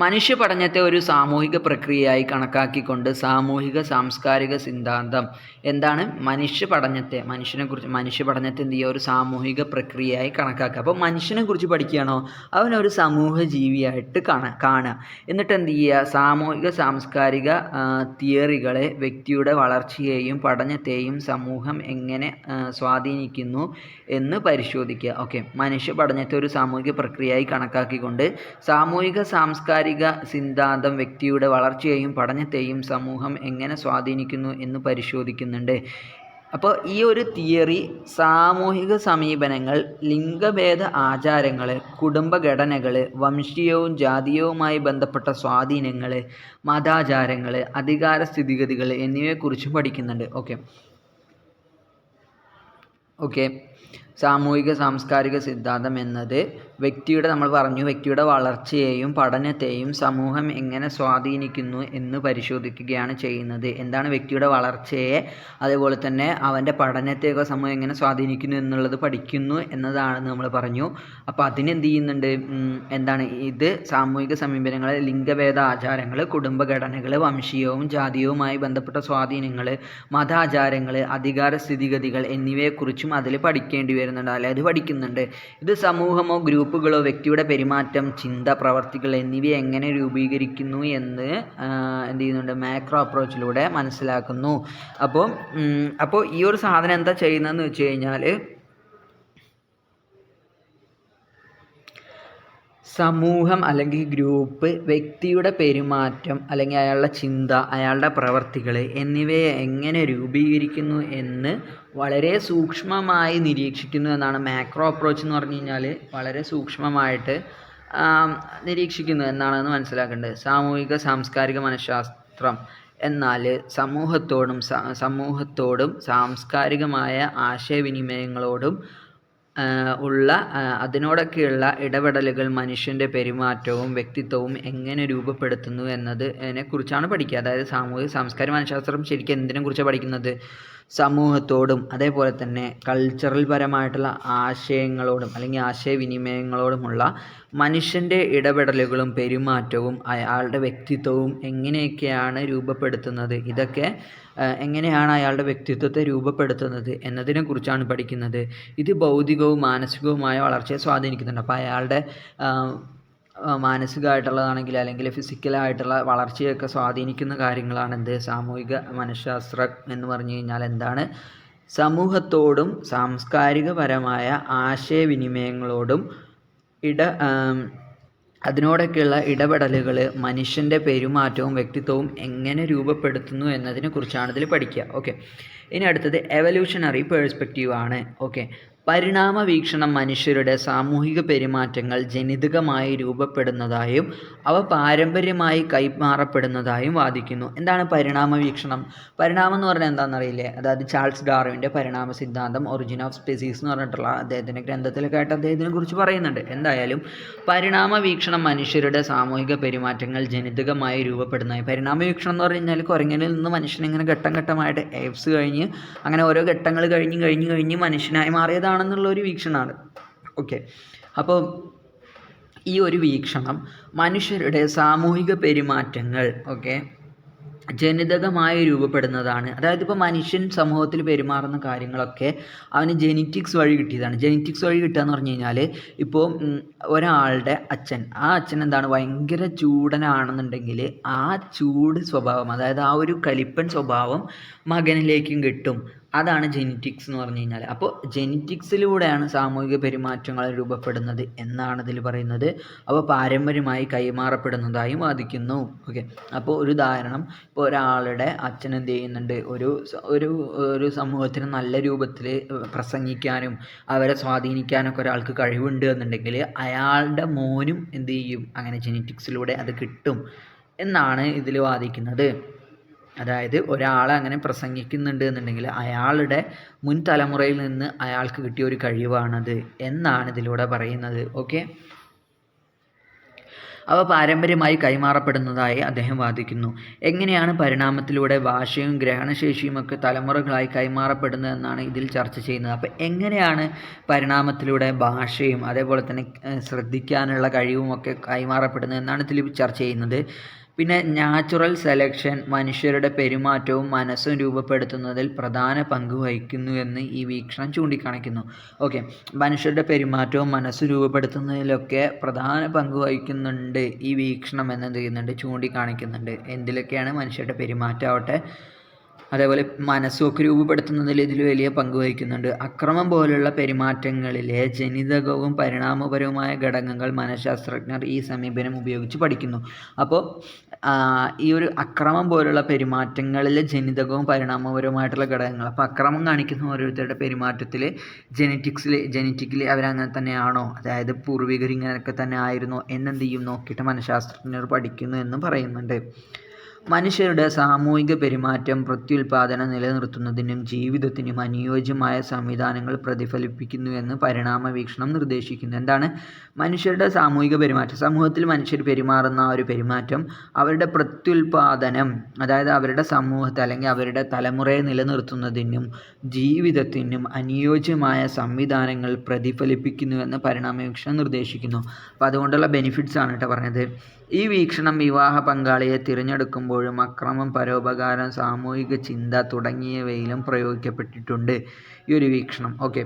മനുഷ്യ പഠനത്തെ ഒരു സാമൂഹിക പ്രക്രിയയായി കണക്കാക്കിക്കൊണ്ട് സാമൂഹിക സാംസ്കാരിക സിദ്ധാന്തം എന്താണ്, മനുഷ്യ പഠനത്തെ എന്ത് ചെയ്യുക, ഒരു സാമൂഹിക പ്രക്രിയയായി കണക്കാക്കുക. അപ്പോൾ മനുഷ്യനെക്കുറിച്ച് പഠിക്കുകയാണോ, അവനൊരു സമൂഹ ജീവിയായിട്ട് കാണുക. എന്നിട്ട് എന്ത് ചെയ്യുക, സാമൂഹിക സാംസ്കാരിക തിയറികളെ വ്യക്തിയുടെ വളർച്ചയെയും പഠനത്തെയും സമൂഹം എങ്ങനെ സ്വാധീനിക്കുന്നു എന്ന് പരിശോധിക്കുക. ഓക്കെ, മനുഷ്യ പഠനത്തെ ഒരു സാമൂഹിക പ്രക്രിയയായി കണക്കാക്കിക്കൊണ്ട് സാമൂഹിക സാംസ്കാരിക സിദ്ധാന്തം വ്യക്തിയുടെ വളർച്ചയെയും പഠനത്തെയും സമൂഹം എങ്ങനെ സ്വാധീനിക്കുന്നു എന്ന് പരിശോധിക്കുന്നുണ്ട്. അപ്പോൾ ഈ ഒരു തിയറി സാമൂഹിക സമീപനങ്ങൾ, ലിംഗഭേദ ആചാരങ്ങൾ, കുടുംബഘടനകൾ, വംശീയവും ജാതീയവുമായി ബന്ധപ്പെട്ട സ്വാധീനങ്ങൾ, മതാചാരങ്ങൾ, അധികാര സ്ഥിതിഗതികൾ എന്നിവയെക്കുറിച്ചും പഠിക്കുന്നുണ്ട്. ഓക്കെ, സാമൂഹിക സാംസ്കാരിക സിദ്ധാന്തം എന്നത് വ്യക്തിയുടെ വളർച്ചയെയും പഠനത്തെയും സമൂഹം എങ്ങനെ സ്വാധീനിക്കുന്നു എന്ന് പരിശോധിക്കുകയാണ് ചെയ്യുന്നത്. എന്താണ് വ്യക്തിയുടെ വളർച്ചയെ, അതേപോലെ തന്നെ അവൻ്റെ പഠനത്തെയൊക്കെ സമൂഹം എങ്ങനെ സ്വാധീനിക്കുന്നു എന്നുള്ളത് പഠിക്കുന്നു എന്നതാണെന്ന് നമ്മൾ പറഞ്ഞു. അപ്പോൾ അതിനെന്ത് ചെയ്യുന്നുണ്ട്, എന്താണ് ഇത്, സാമൂഹിക സമീപനങ്ങൾ, ലിംഗഭേദ ആചാരങ്ങൾ, കുടുംബഘടനകൾ, വംശീയവും ജാതീയവുമായി ബന്ധപ്പെട്ട സ്വാധീനങ്ങൾ, മതാചാരങ്ങൾ, അധികാര സ്ഥിതിഗതികൾ എന്നിവയെക്കുറിച്ചും അതിൽ പഠിക്കേണ്ടി വരുന്നുണ്ട്, അല്ലെ അത് പഠിക്കുന്നുണ്ട്. ഇത് സമൂഹമോ ഗ്രൂപ്പുകളോ വ്യക്തിയുടെ പെരുമാറ്റം, ചിന്ത, പ്രവർത്തികൾ എന്നിവയെ എങ്ങനെ രൂപീകരിക്കുന്നു എന്ന് എന്ത് ചെയ്യുന്നുണ്ട്, മാക്രോ അപ്രോച്ചിലൂടെ മനസ്സിലാക്കുന്നു. അപ്പോൾ ഈ ഒരു സാധനം എന്താ ചെയ്യുന്നതെന്ന് വെച്ച് കഴിഞ്ഞാൽ, സമൂഹം അല്ലെങ്കിൽ ഗ്രൂപ്പ് വ്യക്തിയുടെ പെരുമാറ്റം അല്ലെങ്കിൽ അയാളുടെ ചിന്ത, അയാളുടെ പ്രവർത്തികൾ എന്നിവയെ എങ്ങനെ രൂപീകരിക്കുന്നു എന്ന് വളരെ സൂക്ഷ്മമായി നിരീക്ഷിക്കുന്നു എന്നാണ് മാക്രോ അപ്രോച്ച് എന്ന് പറഞ്ഞു കഴിഞ്ഞാൽ. വളരെ സൂക്ഷ്മമായിട്ട് നിരീക്ഷിക്കുന്നു എന്നാണെന്ന് മനസ്സിലാക്കേണ്ടത്. സാമൂഹിക സാംസ്കാരിക മനഃശാസ്ത്രം എന്നാൽ സമൂഹത്തോടും സാംസ്കാരികമായ ആശയവിനിമയങ്ങളോടും അതിനോടൊക്കെയുള്ള ഇടപെടലുകൾ മനുഷ്യൻ്റെ പെരുമാറ്റവും വ്യക്തിത്വവും എങ്ങനെ രൂപപ്പെടുത്തുന്നു എന്നതിനെക്കുറിച്ചാണ് പഠിക്കുക. അതായത് സാമൂഹിക സാംസ്കാരിക മനഃശാസ്ത്രം ശരിക്കും എന്തിനെക്കുറിച്ചാണ് പഠിക്കുന്നത്, സമൂഹത്തോടും അതേപോലെ തന്നെ കൾച്ചറൽ പരമായിട്ടുള്ള ആശയങ്ങളോടും അല്ലെങ്കിൽ ആശയവിനിമയങ്ങളോടുമുള്ള മനുഷ്യൻ്റെ ഇടപെടലുകളും പെരുമാറ്റവും അയാളുടെ വ്യക്തിത്വവും എങ്ങനെയൊക്കെയാണ് രൂപപ്പെടുത്തുന്നത്, ഇതൊക്കെ എങ്ങനെയാണ് അയാളുടെ വ്യക്തിത്വത്തെ രൂപപ്പെടുത്തുന്നത് എന്നതിനെക്കുറിച്ചാണ് പഠിക്കുന്നത്. ഇത് ഭൗതികവും മാനസികവുമായ വളർച്ചയെ സ്വാധീനിക്കുന്നുണ്ട്. അപ്പോൾ അയാളുടെ മാനസികമായിട്ടുള്ളതാണെങ്കിൽ അല്ലെങ്കിൽ ഫിസിക്കലായിട്ടുള്ള വളർച്ചയൊക്കെ സ്വാധീനിക്കുന്ന കാര്യങ്ങളാണ് സാമൂഹിക മനഃശാസ്ത്രം എന്ന് പറഞ്ഞു കഴിഞ്ഞാൽ. എന്താണ്, സമൂഹത്തോടും സാംസ്കാരികപരമായ ആശയവിനിമയങ്ങളോടും അതിനോടൊക്കെയുള്ള ഇടപെടലുകൾ മനുഷ്യൻ്റെ പെരുമാറ്റവും വ്യക്തിത്വവും എങ്ങനെ രൂപപ്പെടുത്തുന്നു എന്നതിനെക്കുറിച്ചാണ് ഇതിൽ പഠിക്കുക. ഓക്കെ, ഇനി അടുത്തത് എവല്യൂഷണറി പേഴ്സ്പെക്റ്റീവ് ആണ്. ഓക്കെ, പരിണാമ വീക്ഷണം മനുഷ്യരുടെ സാമൂഹിക പെരുമാറ്റങ്ങൾ ജനിതകമായി രൂപപ്പെടുന്നതായും അവ പാരമ്പര്യമായി കൈമാറപ്പെടുന്നതായും വാദിക്കുന്നു. എന്താണ് പരിണാമ വീക്ഷണം? പരിണാമം എന്ന് പറഞ്ഞാൽ എന്താണെന്നറിയില്ലേ? അതായത് ചാൾസ് ഡാർവിൻ്റെ പരിണാമ സിദ്ധാന്തം, ഒറിജിൻ ഓഫ് സ്പീസീസ് എന്ന് പറഞ്ഞിട്ടുള്ള അദ്ദേഹത്തിൻ്റെ ഗ്രന്ഥത്തിലൊക്കെ ആയിട്ട് അദ്ദേഹത്തിനെ കുറിച്ച് പറയുന്നുണ്ട്. എന്തായാലും പരിണാമ വീക്ഷണം മനുഷ്യരുടെ സാമൂഹിക പെരുമാറ്റങ്ങൾ ജനിതകമായി രൂപപ്പെടുന്നതായി. പരിണാമ വീക്ഷണം എന്ന് പറഞ്ഞു കഴിഞ്ഞാൽ കുരങ്ങനിൽ നിന്ന് മനുഷ്യനിങ്ങനെ ഘട്ടം ഘട്ടമായിട്ട് ഏപ്സ് കഴിഞ്ഞ് അങ്ങനെ ഓരോ ഘട്ടങ്ങൾ കഴിഞ്ഞ് മനുഷ്യനായി മാറിയതാണെന്നുള്ളൊരു വീക്ഷണമാണ്. ഓക്കെ, അപ്പോൾ ഈ ഒരു വീക്ഷണം മനുഷ്യരുടെ സാമൂഹിക പെരുമാറ്റങ്ങൾ ജനിതകമായി രൂപപ്പെടുന്നതാണ്. അതായത് ഇപ്പോൾ മനുഷ്യൻ സമൂഹത്തിൽ പെരുമാറുന്ന കാര്യങ്ങളൊക്കെ അവന് ജെനറ്റിക്സ് വഴി കിട്ടിയതാണ്. ജെനറ്റിക്സ് വഴി കിട്ടുക എന്ന് പറഞ്ഞു കഴിഞ്ഞാൽ ഇപ്പോൾ ഒരാളുടെ അച്ഛൻ, ആ അച്ഛൻ എന്താണ് ഭയങ്കര ചൂടനാണെന്നുണ്ടെങ്കിൽ ആ ചൂട് സ്വഭാവം, അതായത് ആ ഒരു കലിപ്പൻ സ്വഭാവം മകനിലേക്കും കിട്ടും. അതാണ് ജെനറ്റിക്സ് എന്ന് പറഞ്ഞു കഴിഞ്ഞാൽ. അപ്പോൾ ജെനറ്റിക്സിലൂടെയാണ് സാമൂഹിക പെരുമാറ്റങ്ങൾ രൂപപ്പെടുന്നത് എന്നാണ് ഇതിൽ പറയുന്നത്. അപ്പോൾ പാരമ്പര്യമായി കൈമാറപ്പെടുന്നതായും വാദിക്കുന്നു. ഓക്കെ, അപ്പോൾ ഒരു ഉദാഹരണം, ഇപ്പോൾ ഒരാളുടെ അച്ഛൻ എന്ത് ചെയ്യുന്നുണ്ട്, ഒരു സമൂഹത്തിന് നല്ല രൂപത്തിൽ പ്രസംഗിക്കാനും അവരെ സ്വാധീനിക്കാനൊക്കെ ഒരാൾക്ക് കഴിവുണ്ട് എന്നുണ്ടെങ്കിൽ അയാളുടെ മോനും എന്ത് ചെയ്യും, അങ്ങനെ ജെനറ്റിക്സിലൂടെ അത് കിട്ടും എന്നാണ് ഇതിൽ വാദിക്കുന്നത്. അതായത് ഒരാളെ അങ്ങനെ പ്രസംഗിക്കുന്നുണ്ട് എന്നുണ്ടെങ്കിൽ അയാളുടെ മുൻ തലമുറയിൽ നിന്ന് അയാൾക്ക് കിട്ടിയ ഒരു കഴിവാണത് എന്നാണ് ഇതിലൂടെ പറയുന്നത്. ഓക്കെ, അവ പാരമ്പര്യമായി കൈമാറപ്പെടുന്നതായി അദ്ദേഹം വാദിക്കുന്നു. എങ്ങനെയാണ് പരിണാമത്തിലൂടെ ഭാഷയും ഗ്രഹണശേഷിയുമൊക്കെ തലമുറകളായി കൈമാറപ്പെടുന്നതെന്നാണ് ഇതിൽ ചർച്ച ചെയ്യുന്നത്. അപ്പോൾ എങ്ങനെയാണ് പരിണാമത്തിലൂടെ ഭാഷയും അതേപോലെ തന്നെ ശ്രദ്ധിക്കാനുള്ള കഴിവുമൊക്കെ കൈമാറപ്പെടുന്നത് എന്നാണ് ഇതിൽ ചർച്ച ചെയ്യുന്നത്. പിന്നെ നാച്ചുറൽ സെലക്ഷൻ മനുഷ്യരുടെ പെരുമാറ്റവും മനസ്സും രൂപപ്പെടുത്തുന്നതിൽ പ്രധാന പങ്ക് വഹിക്കുന്നുവെന്ന് ഈ വീക്ഷണം ചൂണ്ടിക്കാണിക്കുന്നു. ഓക്കെ, മനുഷ്യരുടെ പെരുമാറ്റവും മനസ്സും രൂപപ്പെടുത്തുന്നതിലൊക്കെ പ്രധാന പങ്ക് വഹിക്കുന്നുണ്ട് ഈ വീക്ഷണം എന്ത് ചെയ്യുന്നുണ്ട്, ചൂണ്ടിക്കാണിക്കുന്നുണ്ട്. എന്തിലൊക്കെയാണ് മനുഷ്യരുടെ പെരുമാറ്റമാവട്ടെ അതേപോലെ മനസ്സുമൊക്കെ രൂപപ്പെടുത്തുന്നതിൽ ഇതിൽ വലിയ പങ്ക് വഹിക്കുന്നുണ്ട്. അക്രമം പോലുള്ള പെരുമാറ്റങ്ങളിലെ ജനിതകവും പരിണാമപരവുമായ ഘടകങ്ങൾ മനഃശാസ്ത്രജ്ഞർ ഈ സമീപനം ഉപയോഗിച്ച് പഠിക്കുന്നു. അപ്പോൾ ഈ ഒരു അക്രമം പോലുള്ള പെരുമാറ്റങ്ങളിലെ ജനിതകവും പരിണാമപരവുമായിട്ടുള്ള ഘടകങ്ങൾ, അപ്പോൾ അക്രമം കാണിക്കുന്ന ഓരോരുത്തരുടെ പെരുമാറ്റത്തിൽ ജനറ്റിക്കലി അവരങ്ങനെ തന്നെയാണോ, അതായത് പൂർവികർ ഇങ്ങനെയൊക്കെ തന്നെ ആയിരുന്നോ എന്നെന്ത് ചെയ്യും നോക്കിയിട്ട് മനഃശാസ്ത്രജ്ഞർ പഠിക്കുന്നു എന്ന് പറയുന്നുണ്ട്. മനുഷ്യരുടെ സാമൂഹിക പെരുമാറ്റം പ്രത്യുൽപാദനം നിലനിർത്തുന്നതിനും ജീവിതത്തിനും അനുയോജ്യമായ സംവിധാനങ്ങൾ പ്രതിഫലിപ്പിക്കുന്നുവെന്ന് പരിണാമ വീക്ഷണം നിർദ്ദേശിക്കുന്നു. എന്താണ് മനുഷ്യരുടെ സാമൂഹിക പെരുമാറ്റം? സമൂഹത്തിൽ മനുഷ്യർ പെരുമാറുന്ന ആ ഒരു പെരുമാറ്റം അവരുടെ പ്രത്യുൽപാദനം, അതായത് അവരുടെ സമൂഹത്തെ അല്ലെങ്കിൽ അവരുടെ തലമുറയെ നിലനിർത്തുന്നതിനും ജീവിതത്തിനും അനുയോജ്യമായ സംവിധാനങ്ങൾ പ്രതിഫലിപ്പിക്കുന്നുവെന്ന് പരിണാമ വീക്ഷണം നിർദ്ദേശിക്കുന്നു. അപ്പോൾ അതുകൊണ്ടുള്ള ബെനിഫിറ്റ്സ് ആണ് കേട്ടോ പറഞ്ഞത്. ഈ വീക്ഷണം വിവാഹ പങ്കാളിയെ തിരഞ്ഞെടുക്കുമ്പോഴും അക്രമം, പരോപകാരം, സാമൂഹിക ചിന്ത തുടങ്ങിയവയിലും പ്രയോഗിക്കപ്പെട്ടിട്ടുണ്ട് ഈ ഒരു വീക്ഷണം. ഓക്കെ,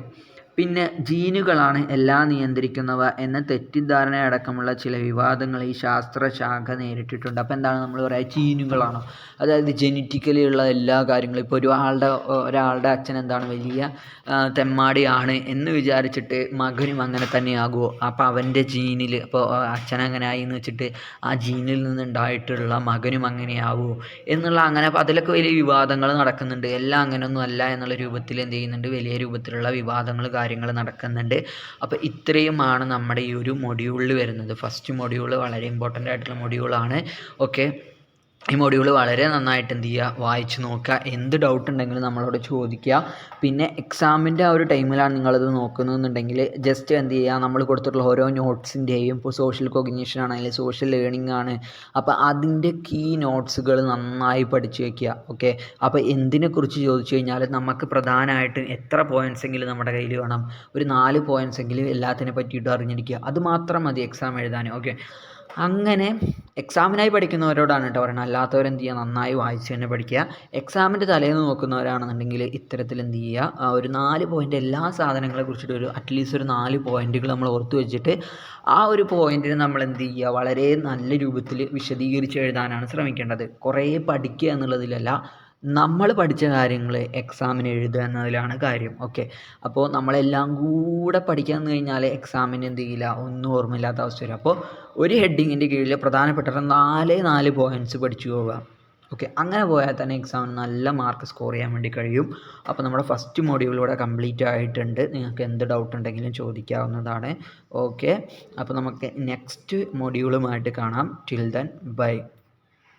പിന്നെ ജീനുകളാണ് എല്ലാം നിയന്ത്രിക്കുന്നവ എന്ന തെറ്റിദ്ധാരണയടക്കമുള്ള ചില വിവാദങ്ങൾ ഈ ശാസ്ത്രശാഖ നേരിട്ടിട്ടുണ്ട്. അപ്പോൾ എന്താണ് നമ്മൾ പറയുക, ജീനുകളാണോ, അതായത് ജെനറ്റിക്കലി ഉള്ള എല്ലാ കാര്യങ്ങളും. ഇപ്പോൾ ഒരാളുടെ അച്ഛൻ എന്താണ് വലിയ തെമ്മാടിയാണ് എന്ന് വിചാരിച്ചിട്ട് മകനും അങ്ങനെ തന്നെയാകുമോ? അപ്പോൾ അവൻ്റെ ജീനിൽ, ഇപ്പോൾ അച്ഛൻ അങ്ങനെ ആയി എന്ന് വെച്ചിട്ട് ആ ജീനിൽ നിന്നുണ്ടായിട്ടുള്ള മകനും അങ്ങനെയാവുമോ എന്നുള്ള, അങ്ങനെ അതിലൊക്കെ വലിയ വിവാദങ്ങൾ നടക്കുന്നുണ്ട്. എല്ലാം അങ്ങനെയൊന്നും അല്ല എന്നുള്ള രൂപത്തിൽ എന്ത് ചെയ്യുന്നുണ്ട്, വലിയ രൂപത്തിലുള്ള വിവാദങ്ങൾ കാര്യങ്ങൾ നടക്കുന്നുണ്ട്. അപ്പോൾ ഇത്രയുമാണ് നമ്മുടെ ഈ ഒരു മൊഡ്യൂളിൽ വരുന്നത്. ഫസ്റ്റ് മൊഡ്യൂൾ വളരെ ഇമ്പോർട്ടൻ്റ് ആയിട്ടുള്ള മൊഡ്യൂളാണ്. ഓക്കെ, ഈ മൊഡ്യൂൾ വളരെ നന്നായിട്ട് എന്ത് ചെയ്യുക, വായിച്ച് നോക്കുക. എന്ത് ഡൗട്ട് ഉണ്ടെങ്കിലും നമ്മളോട് ചോദിക്കുക. പിന്നെ എക്സാമിൻ്റെ ആ ഒരു ടൈമിലാണ് നിങ്ങളത് നോക്കുന്നതെന്നുണ്ടെങ്കിൽ ജസ്റ്റ് എന്ത് ചെയ്യുക, നമ്മൾ കൊടുത്തിട്ടുള്ള ഓരോ നോട്ട്സിൻ്റെയും, ഇപ്പോൾ സോഷ്യൽ കോഗ്നിഷൻ ആണെങ്കിൽ സോഷ്യൽ ലേണിംഗ് ആണ്, അപ്പോൾ അതിൻ്റെ കീ നോട്ട്സുകൾ നന്നായി പഠിച്ച് വയ്ക്കുക. ഓക്കെ, അപ്പോൾ എന്തിനെക്കുറിച്ച് ചോദിച്ചു കഴിഞ്ഞാൽ നമുക്ക് പ്രധാനമായിട്ടും എത്ര പോയിൻറ്റ്സ് എങ്കിലും നമ്മുടെ കയ്യിൽ വേണം, ഒരു 4 പോയിൻറ്റ്സ് എങ്കിലും എല്ലാത്തിനെ പറ്റിയിട്ടും അറിഞ്ഞിരിക്കുക. അത് മാത്രം മതി എക്സാം എഴുതാൻ. ഓക്കെ, അങ്ങനെ എക്സാമിനായി പഠിക്കുന്നവരോടാണ് കേട്ടോ പറയുന്നത്. അല്ലാത്തവരെന്ത് ചെയ്യുക, നന്നായി വായിച്ച് തന്നെ പഠിക്കുക. എക്സാമിൻ്റെ തലേന്ന് നോക്കുന്നവരാണെന്നുണ്ടെങ്കിൽ ഇത്തരത്തിൽ എന്ത് ചെയ്യുക, ഒരു 4 പോയിൻ്റ് എല്ലാ സാധനങ്ങളെ കുറിച്ചിട്ട് അറ്റ്ലീസ്റ്റ് ഒരു 4 പോയിൻറ്റുകൾ നമ്മൾ ഓർത്ത് വെച്ചിട്ട് ആ ഒരു പോയിൻറ്റിന് നമ്മൾ എന്ത് ചെയ്യുക, വളരെ നല്ല രൂപത്തിൽ വിശദീകരിച്ച് എഴുതാനാണ് ശ്രമിക്കേണ്ടത്. കുറേ പഠിക്കുക എന്നുള്ളതിലല്ല, നമ്മൾ പഠിച്ച കാര്യങ്ങൾ എക്സാമിന് എഴുതുക എന്നതിലാണ് കാര്യം. ഓക്കെ, അപ്പോൾ നമ്മളെല്ലാം കൂടെ പഠിക്കാമെന്ന് കഴിഞ്ഞാൽ എക്സാമിന് എന്ത് ചെയ്യില്ല, ഒന്നും ഓർമ്മയില്ലാത്ത അവസ്ഥ വരും. അപ്പോൾ ഒരു ഹെഡിങ്ങിൻ്റെ കീഴിൽ പ്രധാനപ്പെട്ട 4 പോയിൻറ്റ്സ് പഠിച്ചു പോവുക. ഓക്കെ, അങ്ങനെ പോയാൽ തന്നെ എക്സാമിന് നല്ല മാർക്ക് സ്കോർ ചെയ്യാൻ വേണ്ടി കഴിയും. അപ്പോൾ നമ്മുടെ ഫസ്റ്റ് മൊഡ്യൂളിലൂടെ കംപ്ലീറ്റ് ആയിട്ടുണ്ട്. നിങ്ങൾക്ക് എന്ത് ഡൗട്ട് ഉണ്ടെങ്കിലും ചോദിക്കാവുന്നതാണ്. ഓക്കെ, അപ്പോൾ നമുക്ക് നെക്സ്റ്റ് മൊഡ്യൂളുമായിട്ട് കാണാം. Till then bye.